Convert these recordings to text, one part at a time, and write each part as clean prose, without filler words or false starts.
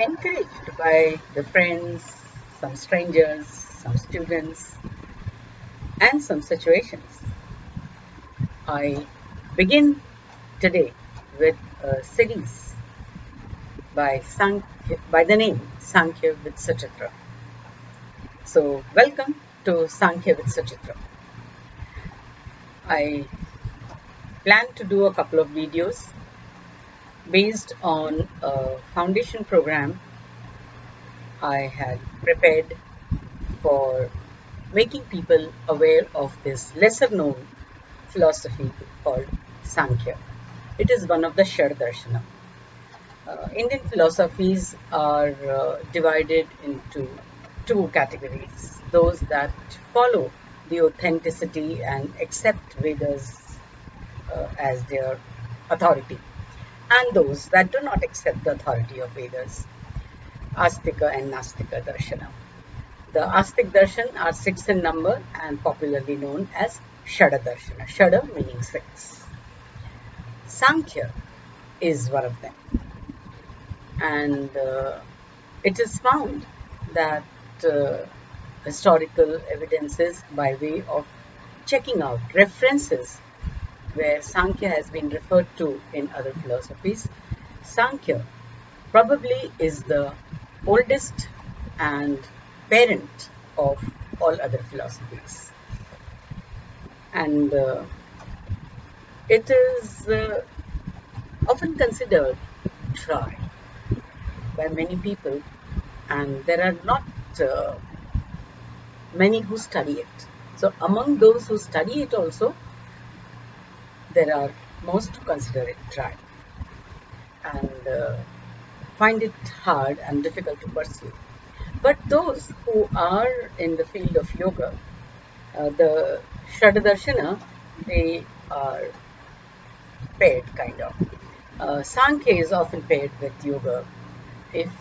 encouraged by the friends, some strangers, some students, and some situations. I begin today with a series by the name Samkhya with Suchitra. So, welcome to Samkhya with Suchitra. I plan to do a couple of videos based on a foundation program I had prepared for making people aware of this lesser known philosophy called Sankhya. It is one of the Shad Darshana. Indian philosophies are divided into two categories: those that follow the authenticity and accept Vedas as their authority, and those that do not accept the authority of Vedas, Astika and Nastika Darshana. The Astik Darshan are six in number and popularly known as Shada Darshana. Shada meaning six. Sankhya is one of them, and it is found that uh, historical evidences by way of checking out references where Sankhya has been referred to in other philosophies. Sankhya probably is the oldest and parent of all other philosophies, and it is often considered dry by many people, and there are not uh, many who study it. So, among those who study it, also, there are most who consider it dry and find it hard and difficult to pursue. But those who are in the field of yoga, the Shadadarshana, they are paired kind of. Sankhya is often paired with yoga. If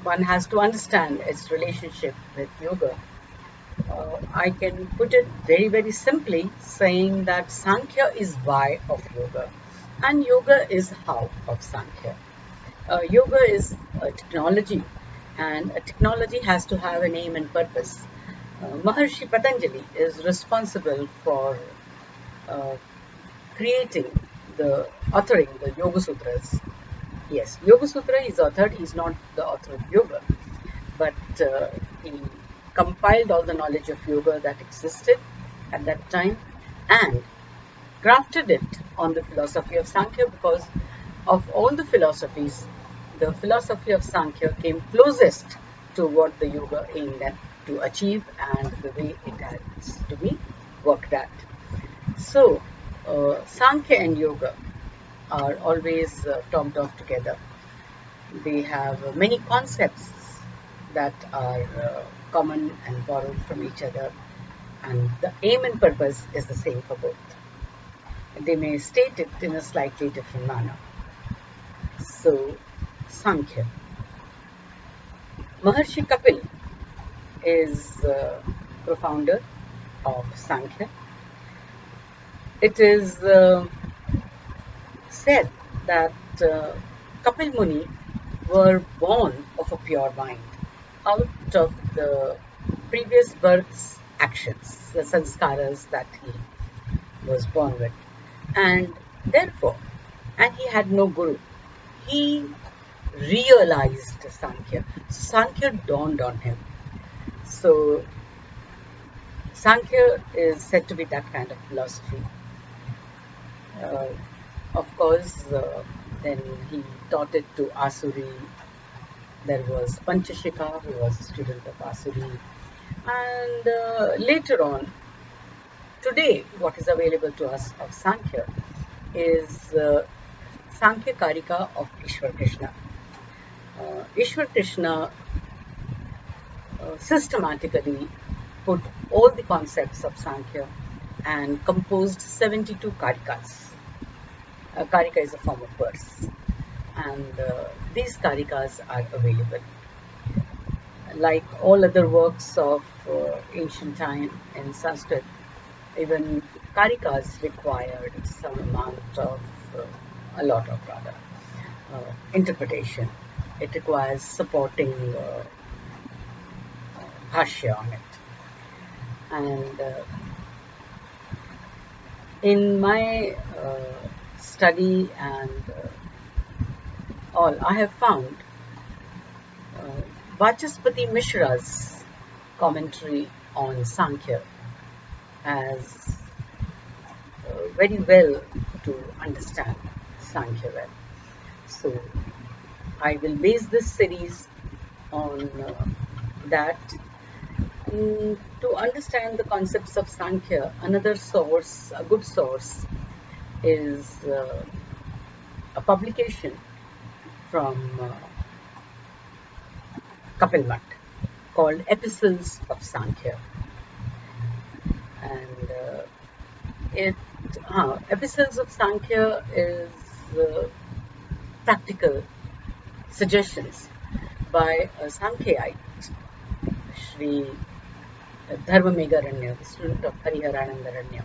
one has to understand its relationship with yoga, I can put it very, very simply, saying that Sankhya is why of yoga, and yoga is how of Sankhya. Yoga is a technology, and a technology has to have an aim and purpose. Maharshi Patanjali is responsible for uh, creating authoring the Yoga Sutras. Yes, Yoga Sutra is authored, he is not the author of yoga, but he compiled all the knowledge of yoga that existed at that time and grafted it on the philosophy of Sankhya, because of all the philosophies, the philosophy of Sankhya came closest to what the yoga aimed at to achieve and the way it has to be worked at. So, Sankhya and yoga are always talked of together. They have many concepts that are common and borrowed from each other, and the aim and purpose is the same for both. They may state it in a slightly different manner. So, Sankhya. Maharshi Kapil is co-founder of Sankhya. It is said that Kapil Muni were born of a pure mind out of the previous birth's actions, the sanskaras that he was born with. And therefore, and he had no guru, he realized Sankhya. Sankhya dawned on him. So, Sankhya is said to be that kind of philosophy. Uh, of course, then he taught it to Asuri. There was Panchashika, who was a student of Asuri. And later on, today, what is available to us of Sankhya is Sankhya Karika of Ishwar Krishna. Ishwar Krishna systematically put all the concepts of Sankhya and composed 72 karikas. Karika is a form of verse, and these karikas are available. Like all other works of ancient time in Sanskrit, even karikas required some amount of, a lot of rather, interpretation. it requires supporting bhashya on it. And in my study and all, I have found Vachaspati Mishra's commentary on Samkhya as very well to understand Samkhya well. So I will base this series on that. To understand the concepts of Samkhya, another source, a good source, is a publication from Kapil Mutt called Epistles of Samkhya. And Epistles of Samkhya is practical suggestions by a Samkhyite, Shree Dharmamegaranya, the student of Hariharanandaranya,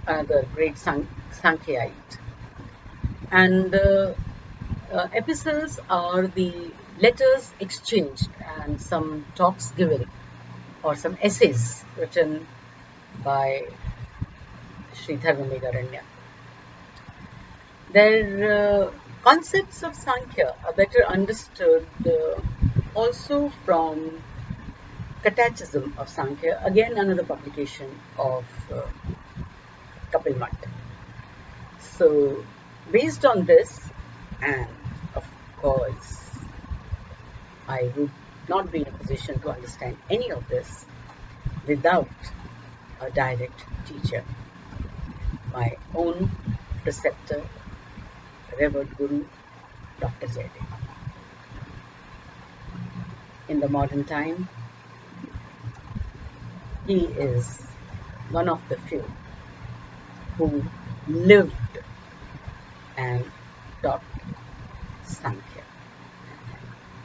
another great Samkhyite. And epistles are the letters exchanged and some talks given or some essays written by Sri Dharmamegaranya. Their concepts of Samkhya are better understood also from Catechism of Samkhya, again another publication of Kapil Mutt. So, based on this, and of course, I would not be in a position to understand any of this without a direct teacher, my own preceptor, Revered Guru, Dr. Jayadeva. In the modern time, he is one of the few who lived and taught Samkhya.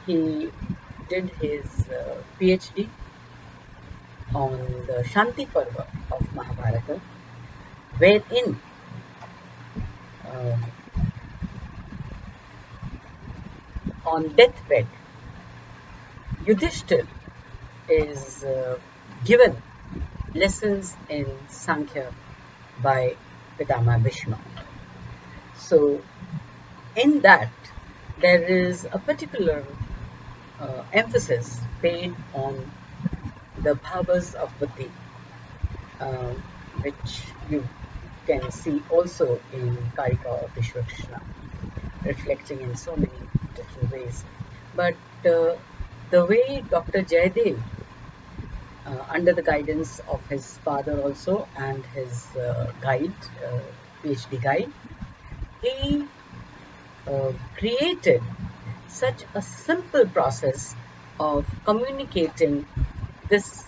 He did his PhD on the Shanti Parva of Mahabharata, wherein on deathbed, Yudhishthir is given lessons in Samkhya by Pitama Bhishma. So, in that, there is a particular emphasis paid on the Bhavas of Buddhi, which you can see also in Karika of Vishwakrishna, reflecting in so many different ways. But the way Dr. Jayadeva, under the guidance of his father also and his guide, PhD guide, he created such a simple process of communicating this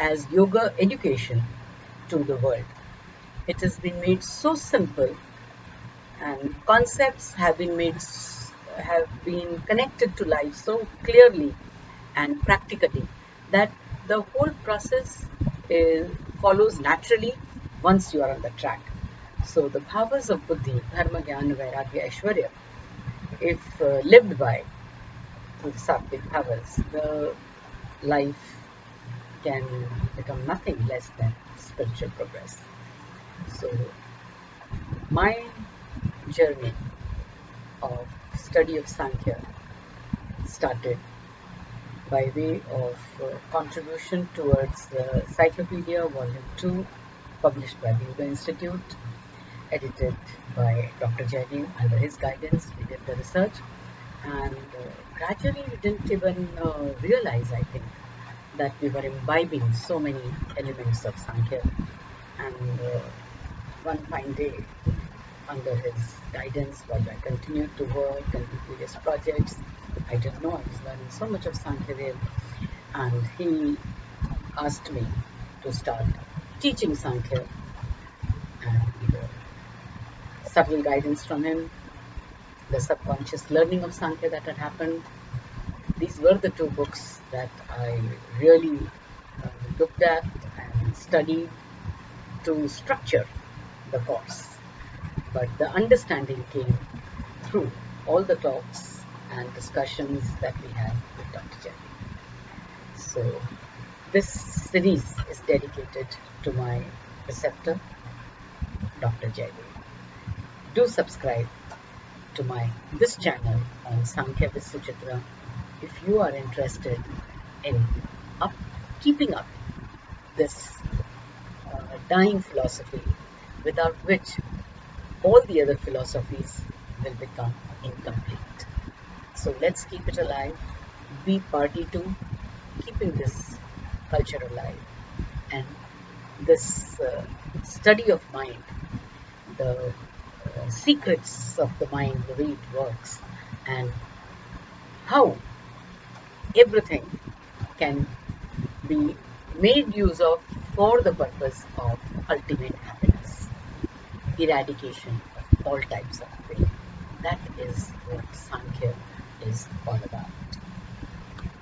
as yoga education to the world. It has been made so simple, and concepts have been connected to life so clearly and practically that the whole process follows naturally once you are on the track. So the Bhavas of Buddhi, Dharma, Jnana, Vairagya, Aishwarya, if lived by through the Sattvic Bhavas, the life can become nothing less than spiritual progress. So my journey of study of Samkhya started by way of contribution towards the Cyclopaedia Volume 2, published by the Yoga Institute, edited by Dr. Jayadeva. Under his guidance, we did the research, and gradually we didn't even realize, I think, that we were imbibing so many elements of Samkhya. And one fine day, under his guidance, while I continued to work and do various projects, I didn't know I was learning so much of Samkhya there, and he asked me to start teaching Samkhya, and subtle guidance from him, the subconscious learning of Samkhya that had happened. These were the two books that I really looked at and studied to structure the course. But the understanding came through all the talks and discussions that we have with Dr. Jayadeva. So this series is dedicated to my preceptor, Dr. Jayadeva. Do subscribe to this channel on Samkhya with Suchitra if you are interested in keeping up this dying philosophy, without which all the other philosophies will become incomplete. So let's keep it alive, be party to keeping this culture alive, and this study of mind, the secrets of the mind, the way it works, and how everything can be made use of for the purpose of ultimate happiness, eradication of all types of pain. That is what Sankhya is all about.